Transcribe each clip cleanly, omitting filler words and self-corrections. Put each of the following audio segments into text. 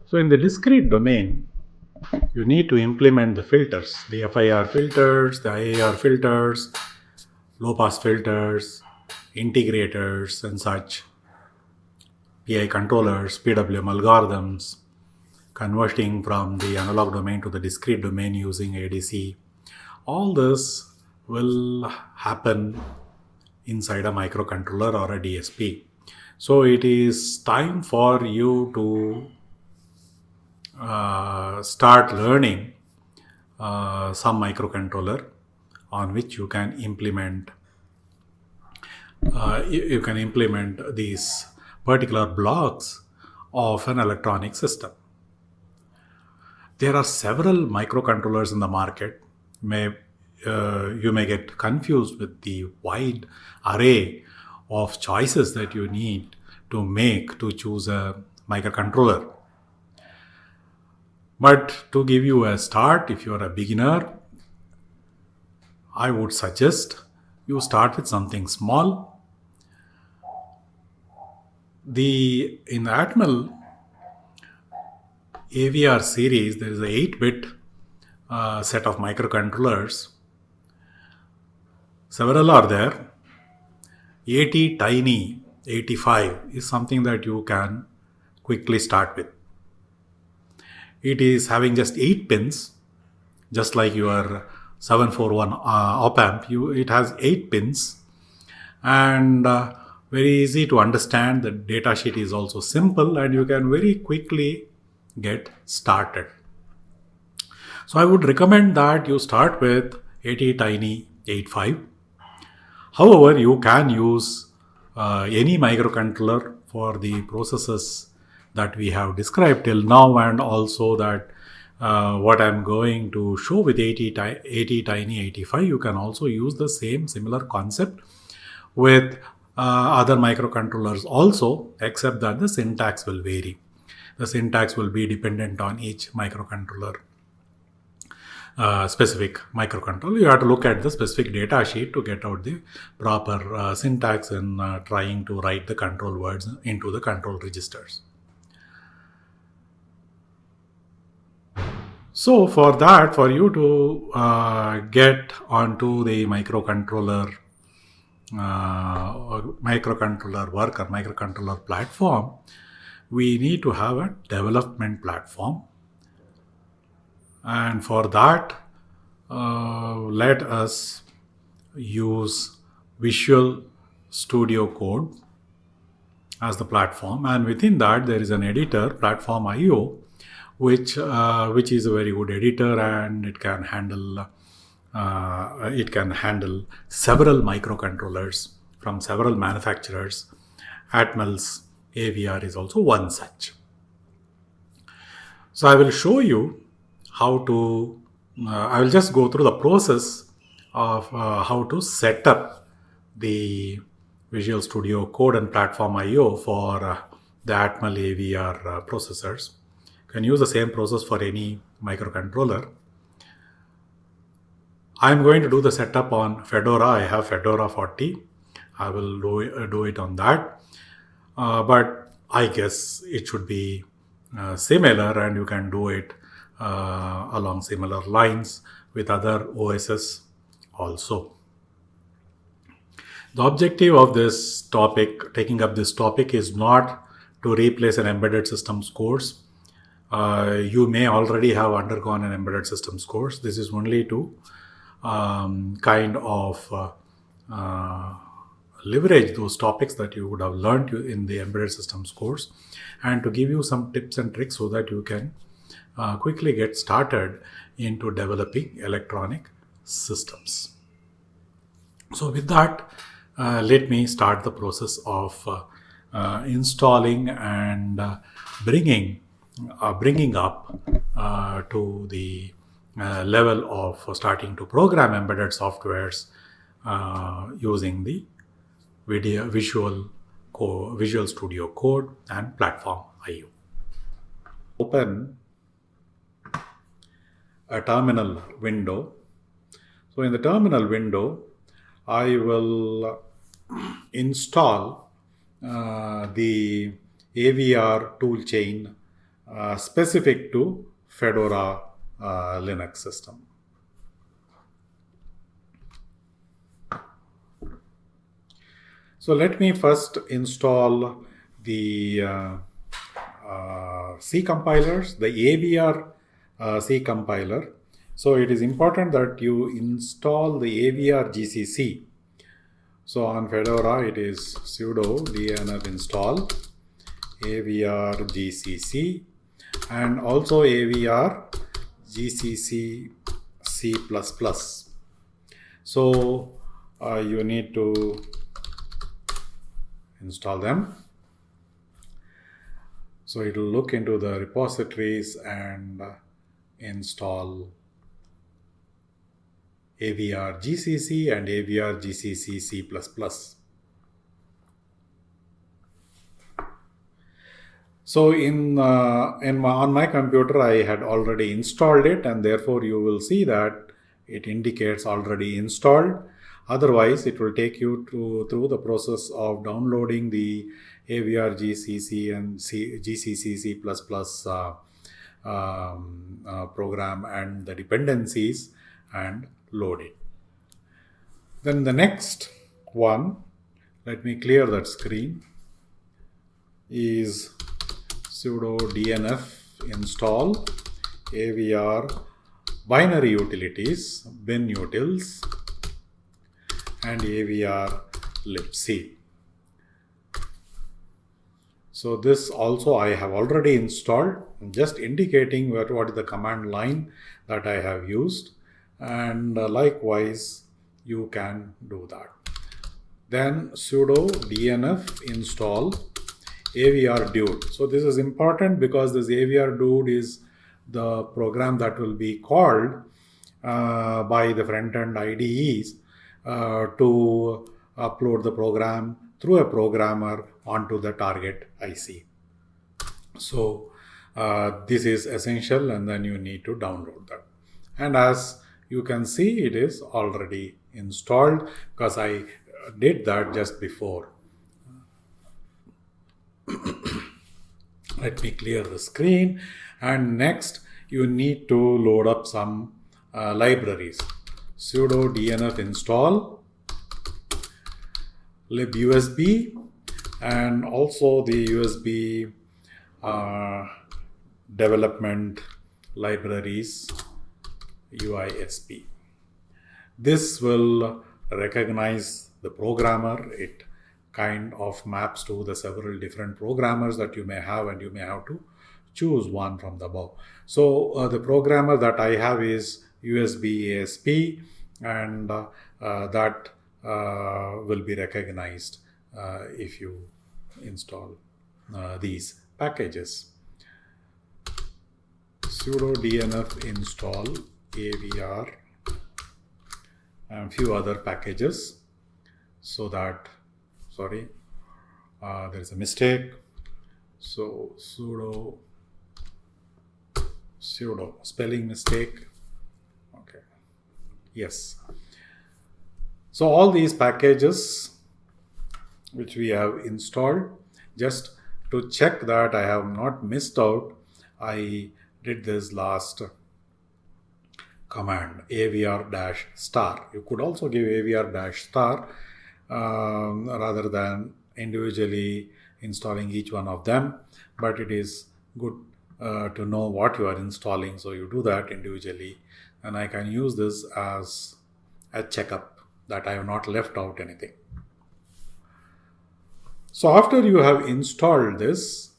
So in the discrete domain, you need to implement the filters, the FIR filters, the IAR filters, low pass filters, integrators and such, PI controllers, PWM algorithms, converting from the analog domain to the discrete domain using ADC. All this will happen inside a microcontroller or a DSP. So it is time for you to start learning some microcontroller on which you can implement these particular blocks of an electronic system. There are several microcontrollers in the market. You may get confused with the wide array of choices that you need to make to choose a microcontroller. But to give you a start, if you are a beginner, I would suggest you start with something small. In the Atmel AVR series, there is a 8-bit set of microcontrollers. Several are there. Attiny 85 is something that you can quickly start with. It is having just 8 pins, just like your 741 op-amp. It has 8 pins and very easy to understand. The datasheet is also simple and you can very quickly get started. So I would recommend that you start with Attiny 85. However, you can use any microcontroller for the processes that we have described till now, and also that what I'm going to show with Attiny 85, you can also use the similar concept with other microcontrollers also, except that the syntax will vary. The syntax will be dependent on each microcontroller, specific microcontroller. You have to look at the specific data sheet to get out the proper syntax in trying to write the control words into the control registers. So for that, for you to get onto the microcontroller work or microcontroller platform, we need to have a development platform. And for that, let us use Visual Studio Code as the platform. And within that, there is an editor, Platform IO, which is a very good editor, and it can handle several microcontrollers from several manufacturers. Atmel's AVR is also one such. So I will show you how to. I will just go through the process of how to set up the Visual Studio Code and Platform IO for the Atmel AVR processors. You can use the same process for any microcontroller. I'm going to do the setup on Fedora. I have Fedora 40. I will do it on that. But I guess it should be similar, and you can do it along similar lines with other OSs also. The objective of this topic, taking up this topic, is not to replace an embedded systems course. You may already have undergone an embedded systems course. This is only to kind of leverage those topics that you would have learned in the embedded systems course, and to give you some tips and tricks so that you can quickly get started into developing electronic systems. So with that, let me start the process of installing and bringing up to the level of starting to program embedded softwares using the Visual Studio Code and Platform IO. Open a terminal window. So in the terminal window, I will install the AVR toolchain specific to Fedora Linux system. So let me first install the C compilers, the AVR C compiler. So it is important that you install the AVR GCC. So on Fedora, it is sudo dnf install AVR GCC and also AVR GCC C++. So you need to install them. So it will look into the repositories and install AVR GCC and AVR GCC C++. So on my computer, I had already installed it, and therefore you will see that it indicates already installed. Otherwise, it will take you through the process of downloading the AVR GCC and GCC C++ program and the dependencies and load it. Then the next one, let me clear that screen, is sudo dnf install AVR binary utilities, bin utils, and AVR libc. So this also I have already installed, just indicating what is the command line that I have used, and likewise you can do that. Then sudo dnf install AVR dude. So this is important because this AVR dude is the program that will be called by the front-end IDEs to upload the program through a programmer onto the target IC. So this is essential, and then you need to download that. And as you can see, it is already installed because I did that just before. Let me clear the screen. And next, you need to load up some libraries. Sudo dnf install libusb and also the USB development libraries UISP. This will recognize the programmer. It kind of maps to the several different programmers that you may have, and you may have to choose one from the above. So the programmer that I have is USB ASP, and that will be recognized if you install these packages. Sudo dnf install AVR and few other packages, so that there is a mistake. So sudo spelling mistake. Okay. Yes. So all these packages which we have installed, just to check that I have not missed out, I did this last command avr-star. You could also give avr-star rather than individually installing each one of them, but it is good to know what you are installing, so you do that individually, and I can use this as a checkup that I have not left out anything. So after you have installed this,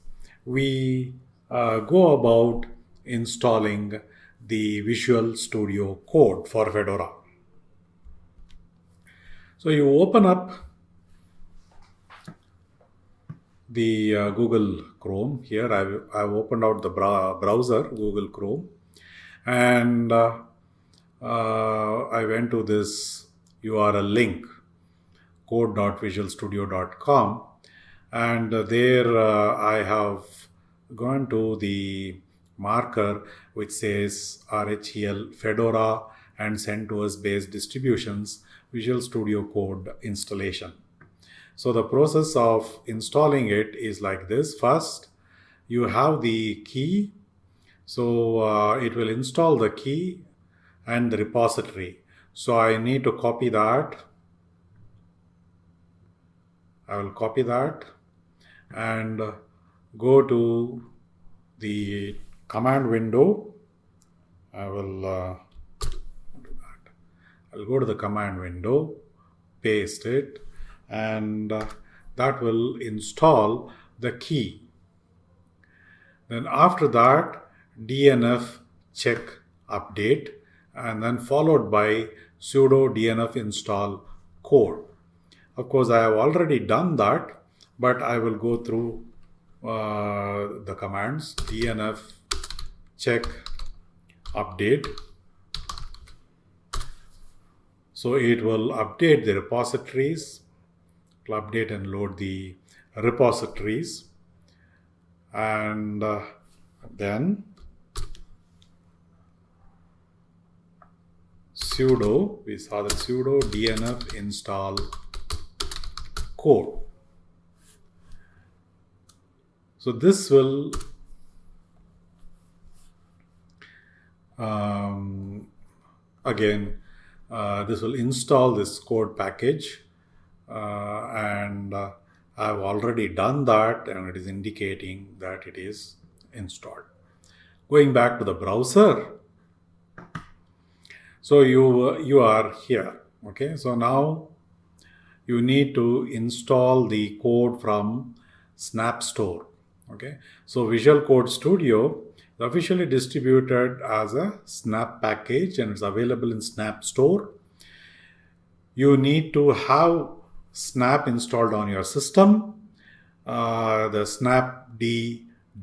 we go about installing the Visual Studio Code for Fedora. So you open up the Google Chrome. Here I've opened out the browser, Google Chrome, and I went to this URL link, code.visualstudio.com, and there I have gone to the marker which says RHEL Fedora and CentOS based distributions Visual Studio Code installation. So the process of installing it is like this. First, you have the key. So it will install the key and the repository. So I need to copy that. I will copy that and go to the command window. I'll go to the command window, paste it, and that will install the key. Then after that, DNF check update, and then followed by sudo DNF install code. Of course, I have already done that, but I will go through the commands. DNF check update. So it will update the repositories, it will update and load the repositories, and then we saw that sudo DNF install code. So this will this will install this code package, and I've already done that, and it is indicating that it is installed. Going back to the browser, so you are here. Okay, so now you need to install the code from Snap Store. Okay, so Visual Code Studio is officially distributed as a Snap package, and it's available in Snap Store. You need to have Snap installed on your system. The Snap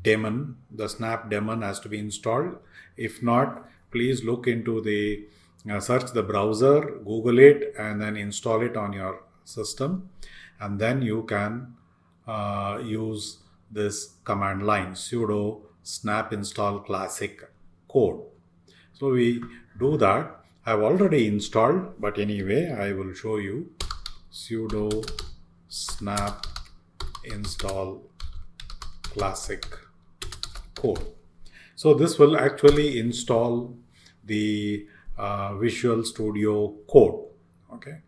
daemon has to be installed. If not, please look into the search the browser, Google it, and then install it on your system, and then you can use this command line sudo snap install classic code. So we do that. I've already installed, but anyway I will show you sudo snap install classic code. So this will actually install the Visual Studio Code. Okay,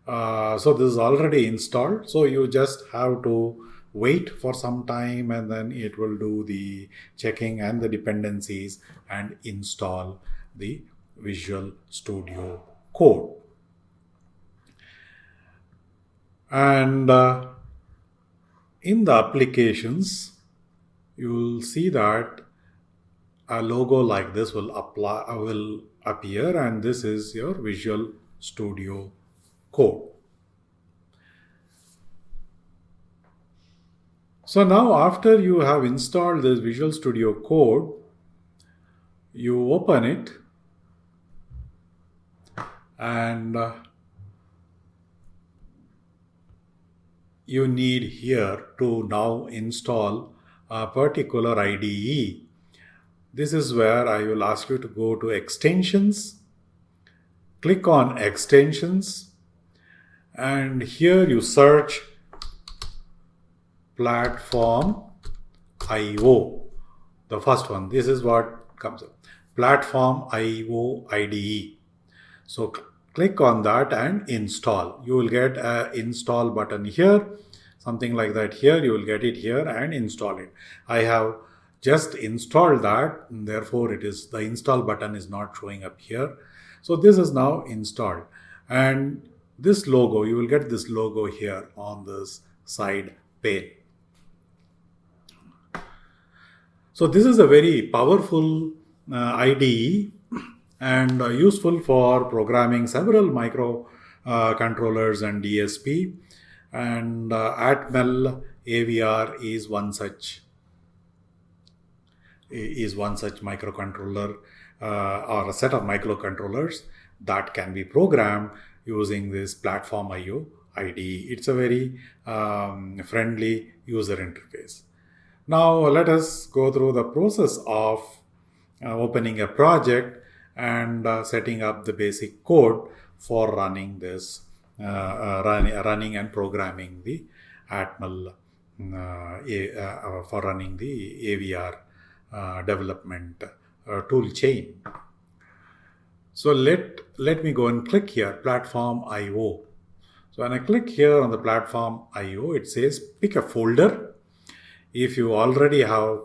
so this is already installed, so you just have to wait for some time, and then it will do the checking and the dependencies and install the Visual Studio Code. And in the applications, you will see that a logo like this will appear, and this is your Visual Studio Code. So now after you have installed this Visual Studio Code, you open it, and you need here to now install a particular IDE. This is where I will ask you to go to Extensions, click on Extensions, and here you search Platform IO, the first one. This is what comes up, Platform IO IDE. So click on that and install. You will get an install button here, something like that. Here you will get it here and install it. I have just installed that, and therefore it is the install button is not showing up here. So this is now installed, and this logo, you will get this logo here on this side pane. So this is a very powerful IDE and useful for programming several microcontrollers and DSP, and Atmel AVR is one such microcontroller or a set of microcontrollers that can be programmed using this Platform IO IDE. It's a very friendly user interface. Now let us go through the process of opening a project and setting up the basic code for running this, running and programming the Atmel for running the AVR development tool chain. So let me go and click here, platform IO. So when I click here on the platform IO, it says pick a folder. If you already have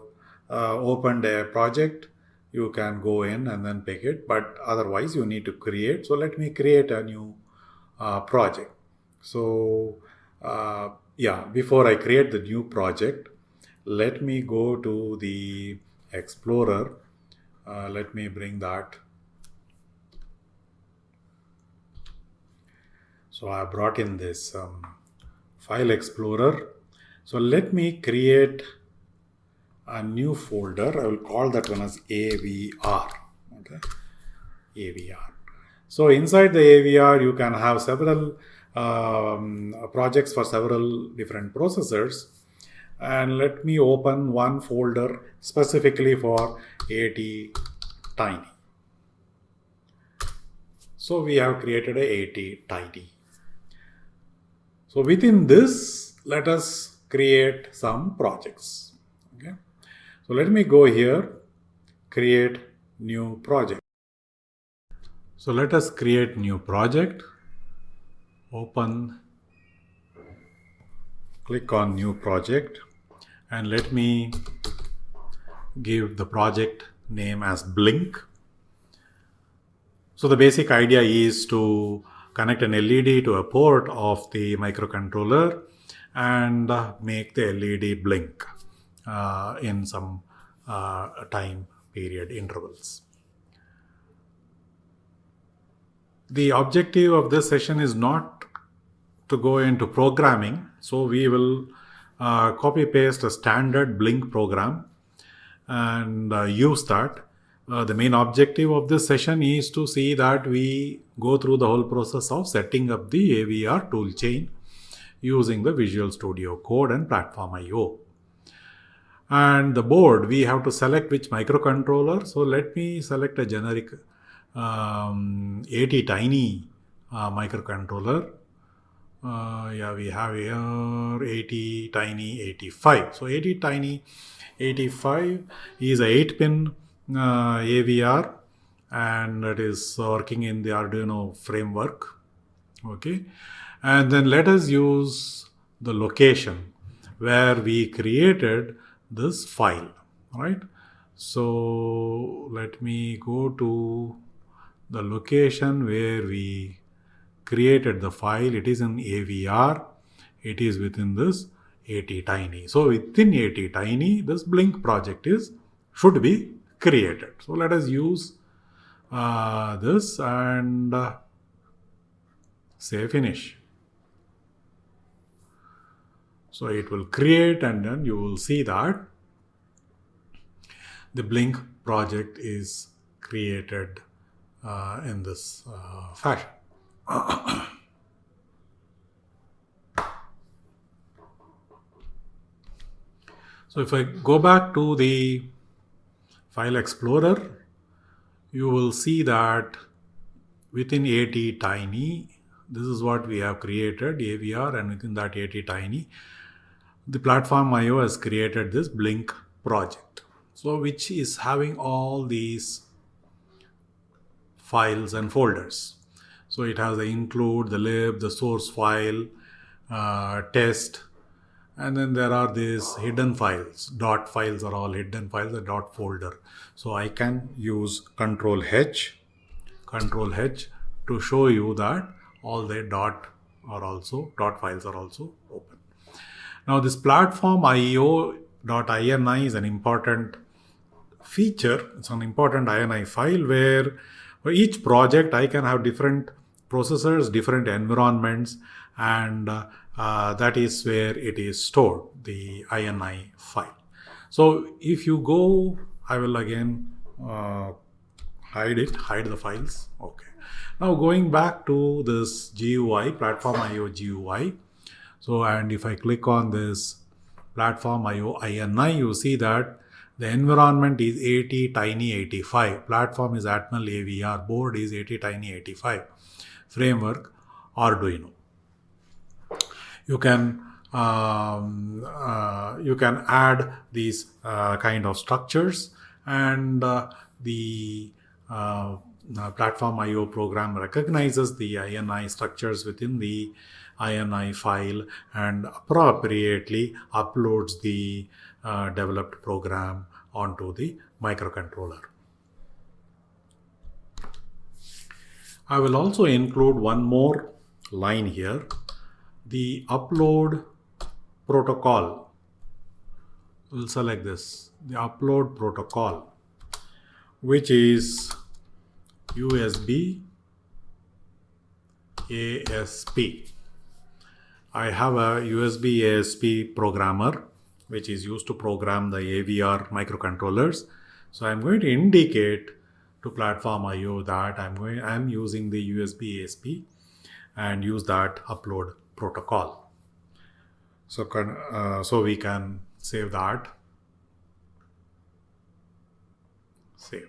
opened a project, you can go in and then pick it, but otherwise you need to create. So let me create a new project. So before I create the new project, let me go to the Explorer. Let me bring that. So I brought in this File Explorer. So let me create a new folder. I will call that one as AVR. Okay, AVR. So inside the AVR, you can have several projects for several different processors. And let me open one folder specifically for Attiny. So we have created a Attiny. So within this, let us create some projects. Okay. So let me go here, create new project. So let us create new project. Open, click on new project, and let me give the project name as Blink. So the basic idea is to connect an LED to a port of the microcontroller and make the LED blink in some time period intervals. The objective of this session is not to go into programming, so we will copy paste a standard Blink program and use that. The main objective of this session is to see that we go through the whole process of setting up the AVR toolchain using the Visual Studio Code and Platform IO. And the board, we have to select which microcontroller. So let me select a generic Attiny microcontroller. We have here Attiny 85. So Attiny 85 is a 8-pin AVR, and it is working in the Arduino framework. Okay, and then let us use the location where we created this file, right? So let me go to the location where we created the file. It is in AVR. It is within this Attiny. So within Attiny, this Blink project should be created. So let us use this and say finish. So it will create, and then you will see that the Blink project is created in this fashion. So if I go back to the File Explorer, you will see that within Attiny, this is what we have created, AVR, and within that Attiny, the Platform IO has created this Blink project. So which is having all these files and folders. So it has the include, the lib, the source file, test, and then there are these hidden files. Dot files are all hidden files, a dot folder. So I can use Control H to show you that all the dot files are also open. Now this platform IO.ini is an important feature. It's an important INI file where for each project I can have different processors, different environments, and that is where it is stored, the INI file. So if you go, I will again hide the files. Okay. Now going back to this GUI, Platform IO GUI. So, and if I click on this Platform IO INI, you see that the environment is Attiny 85. Platform is Atmel AVR. Board is Attiny 85. Framework Arduino. You can you can add these kind of structures, and the platform IO program recognizes the INI structures within the INI file and appropriately uploads the developed program onto the microcontroller. I will also include one more line here, the upload protocol. We'll select this, the upload protocol, which is USB ASP. I have a USB ASP programmer which is used to program the AVR microcontrollers. So I'm going to indicate to platform IO that I'm using the USB ASP and use that upload protocol. So we can save that. Save.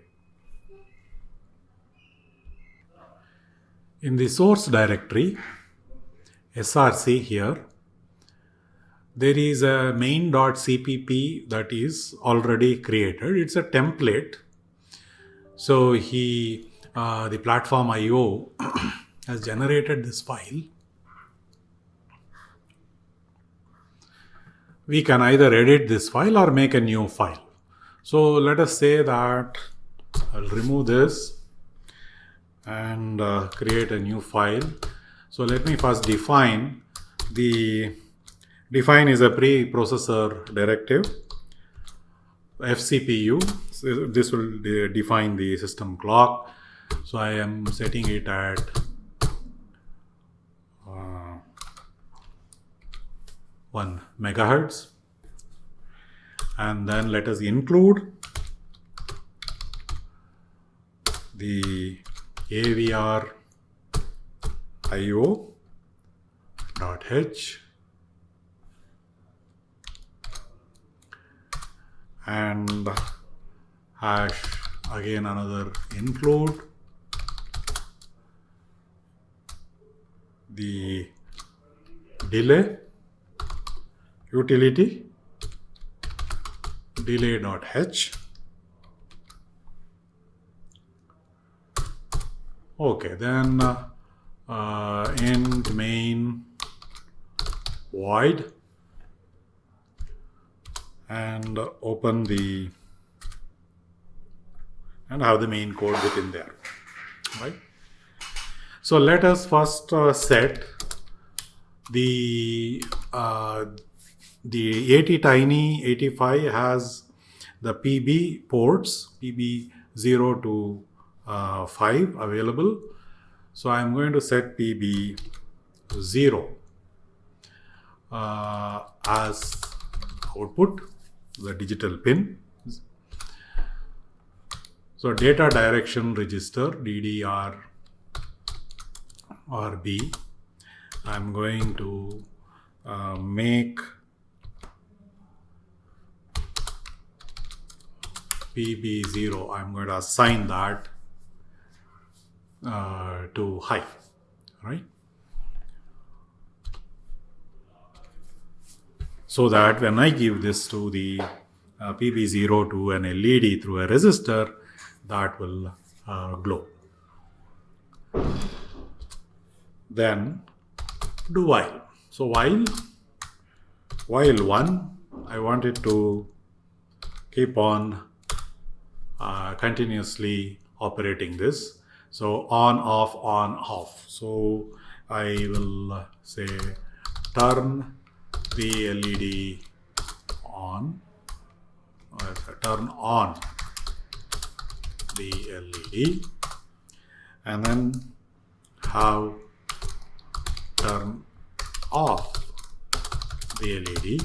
In the source directory, src here, there is a main.cpp that is already created. It's a template. So the platform IO has generated this file. We can either edit this file or make a new file. So let us say that I'll remove this and create a new file. So let me first define is a preprocessor directive, FCPU. So this will define the system clock. So I am setting it at 1 megahertz. And then let us include the AVR IO.h and hash again another include the delay utility delay.h. Okay, then int main void and open the and have the main code within there, right? So let us first set the Attiny 85 has the PB ports, PB 0 to 5 available. So I'm going to set PB 0 as output, the digital pin. So data direction register DDR RB. I'm going to make PB0. I'm going to assign that to high, right? So that when I give this to the PB0 to an LED through a resistor, that will glow. Then do while. So while 1, I want it to keep on continuously operating this. So on, off. So I will say turn the LED on, turn on the LED, and then have turn off the LED.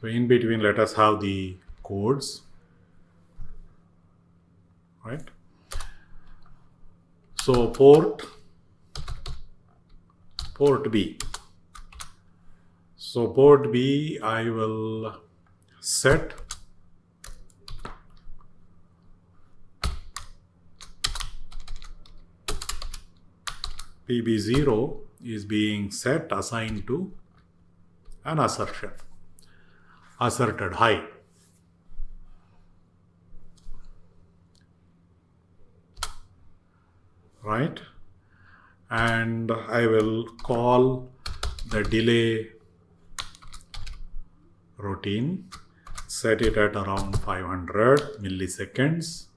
So in between, let us have the codes, right? So port B. So port B, I will set PB0 is being set assigned to an assertion, asserted high. Right? And I will call the delay routine, set it at around 500 milliseconds.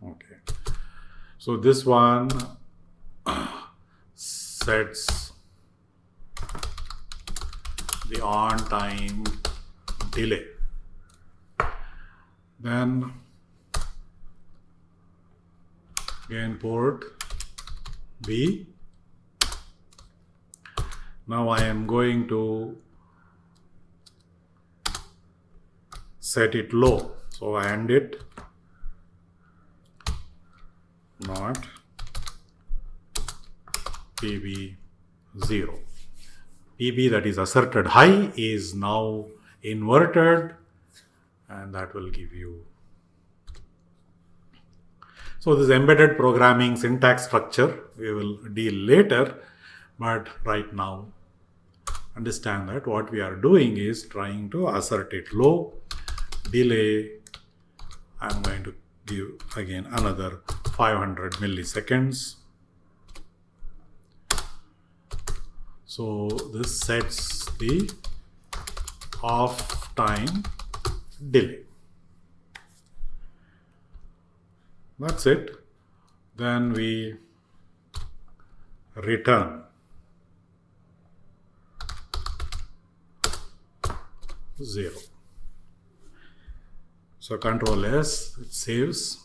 Okay. So this one sets the on time delay. Then again port B. Now I am going to set it low. So I end it not PB0. PB, that is asserted high, is now inverted, and that will give you. So this embedded programming syntax structure we will deal later, but right now understand that what we are doing is trying to assert it low. Delay, I'm going to give again another 500 milliseconds. So this sets the off time delay. That's it. Then we return 0. So Control S, it saves.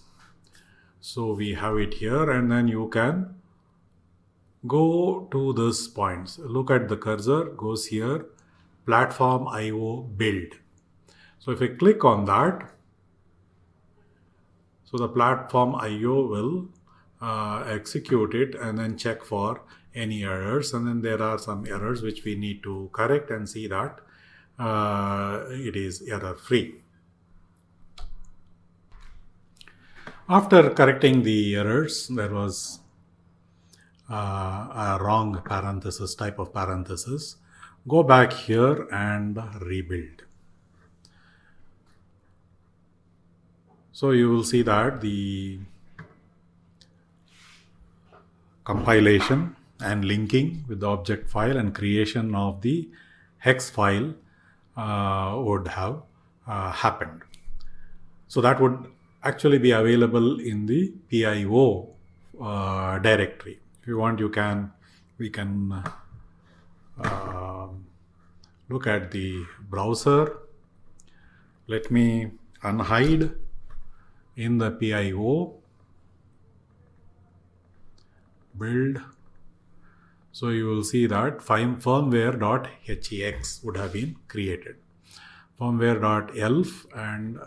So we have it here, and then you can go to this points. Look at the cursor, goes here, platform IO build. So if I click on that, so the platform IO will execute it and then check for any errors, and then there are some errors which we need to correct and see that it is error free. After correcting the errors, there was a wrong parenthesis, type of parenthesis. Go back here and rebuild. So you will see that the compilation and linking with the object file and creation of the hex file would have happened. So that would actually be available in the PIO directory. If you want, we can look at the browser. Let me unhide in the PIO build. So you will see that firmware.hex would have been created. Firmware.elf and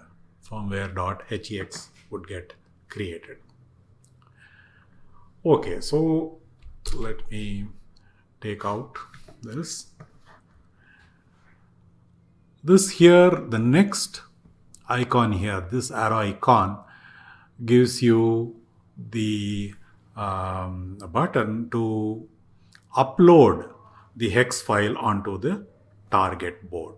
firmware.hex would get created. Okay, so let me take out this. This here, the next icon here, this arrow icon gives you the button to upload the hex file onto the target board.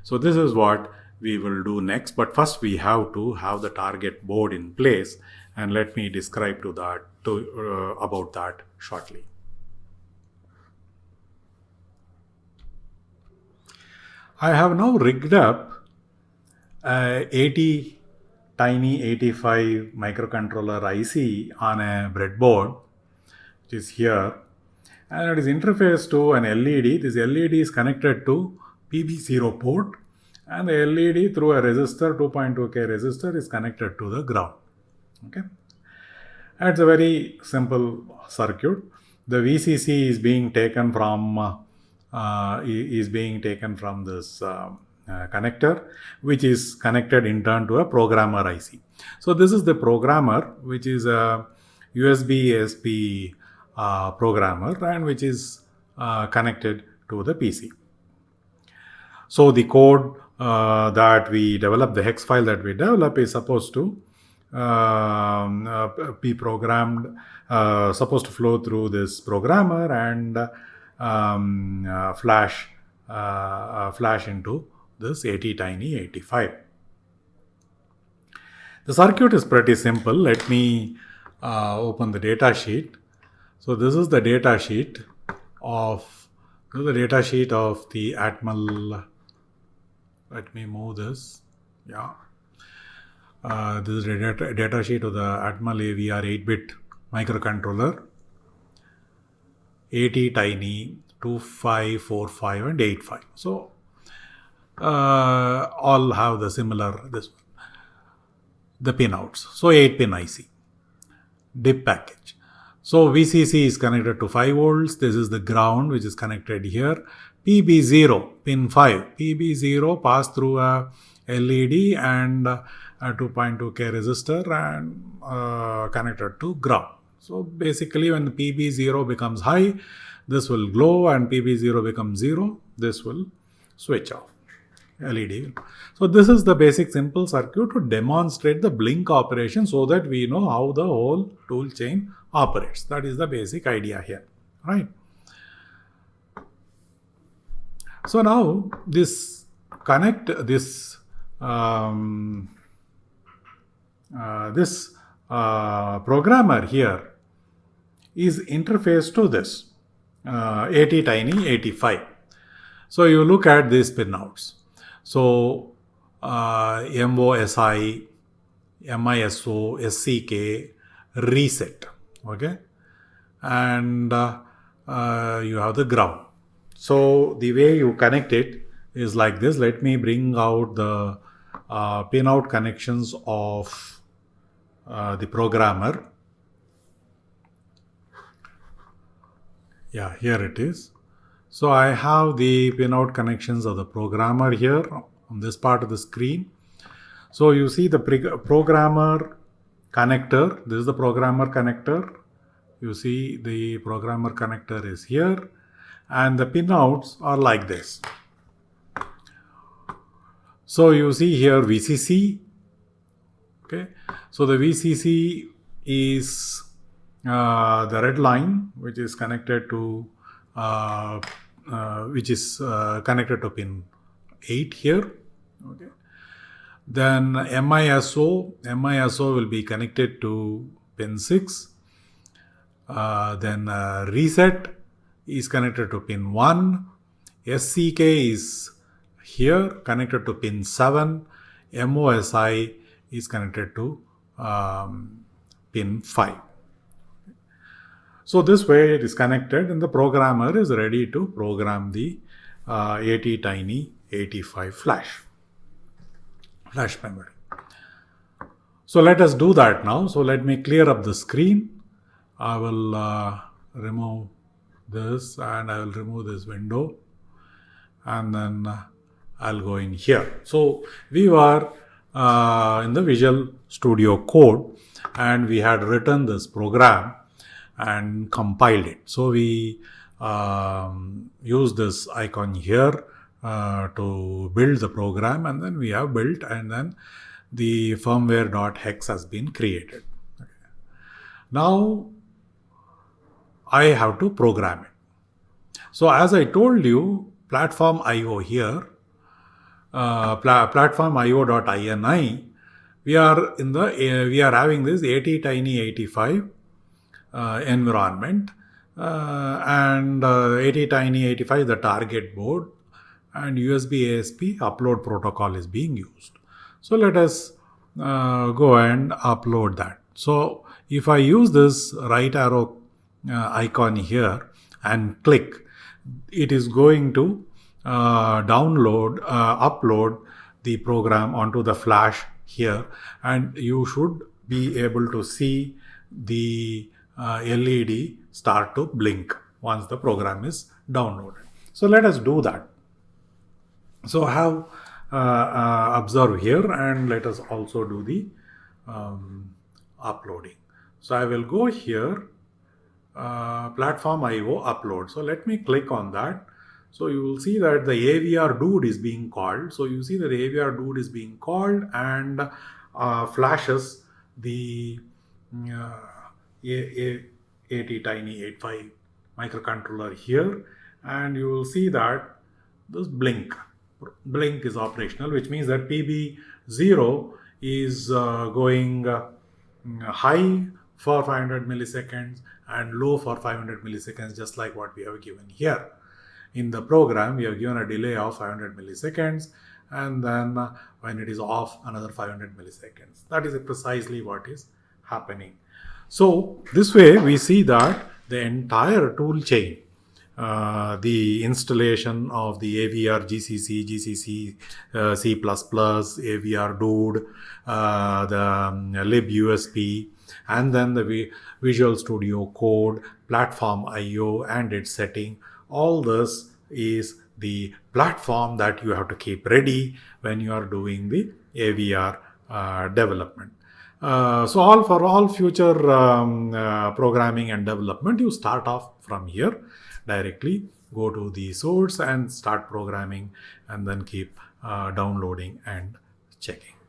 So this is what we will do next, but first we have to have the target board in place, and let me describe about that shortly. I have now rigged up a tiny 85 microcontroller IC on a breadboard, which is here, and it is interfaced to an LED. This LED is connected to PB0 port, and the LED through a resistor, 2.2K resistor, is connected to the ground. Okay, it's a very simple circuit. The VCC is being taken from this connector, which is connected in turn to a programmer IC. So this is the programmer, which is a USB ASP programmer, and which is connected to the PC. So the code that we develop, the hex file that we develop, is supposed to be programmed, supposed to flow through this programmer and flash into this Attiny 85. The circuit is pretty simple. Let me open the data sheet. So this is the data sheet of the Atmel. Let me move this. Yeah. This is the data sheet of the Atmel AVR 8-bit microcontroller. Attiny 2545 and 85. So all have the similar the pinouts. So 8-pin IC, DIP package. So VCC is connected to 5 volts. This is the ground which is connected here. PB0, pin 5. PB0 pass through a LED and a 2.2K resistor and connected to ground. So basically when the PB0 becomes high, this will glow, and PB0 becomes 0, this will switch off. LED. So this is the basic simple circuit to demonstrate the blink operation so that we know how the whole tool chain operates. That is the basic idea here, right? So now this programmer here is interfaced to this Attiny 85. So you look at these pinouts. So MOSI, MISO, SCK, reset, okay, and you have the ground. So the way you connect it is like this. Let me bring out the pinout connections of the programmer. Yeah, here it is. So I have the pinout connections of the programmer here on this part of the screen. So you see the programmer connector. This is the programmer connector. You see the programmer connector is here, and the pinouts are like this. So you see here VCC. Okay. So the VCC is the red line which is connected to connected to pin 8 here. Okay. Then MISO will be connected to pin 6. Then reset is connected to pin 1. SCK is here connected to pin 7. MOSI is connected to pin 5. So this way it is connected, and the programmer is ready to program the Attiny 85 flash memory. So let us do that now. So let me clear up the screen. I will remove this, and I will remove this window, and then I'll go in here. So we were in the Visual Studio Code, and we had written this program and compiled it. So we use this icon here to build the program, and then we have built, and then the firmware.hex has been created. Okay. Now I have to program it. So as I told you, platform IO here, platform IO.ini, we are having this Attiny 85 environment, and Attiny 85 the target board, and USB ASP upload protocol is being used. So let us go and upload that. So if I use this right arrow icon here and click, it is going to upload the program onto the flash here, and you should be able to see the LED start to blink once the program is downloaded. So let us do that. So have observe here, and let us also do the uploading. So I will go here, platform IO upload. So let me click on that. So you will see that the AVR dude is being called. So you see that the AVR dude is being called and flashes the Attiny 85 microcontroller here, and you will see that this blink is operational, which means that PB0 is going high for 500 milliseconds and low for 500 milliseconds, just like what we have given here. In the program, we have given a delay of 500 milliseconds, and then when it is off, another 500 milliseconds. That is precisely what is happening. So this way we see that the entire tool chain, the installation of the AVR GCC, C++, AVR Dude, the libUSB, and then the Visual Studio Code, Platform IO and its setting. All this is the platform that you have to keep ready when you are doing the AVR development. So for all future programming and development, you start off from here directly, go to the source and start programming, and then keep downloading and checking.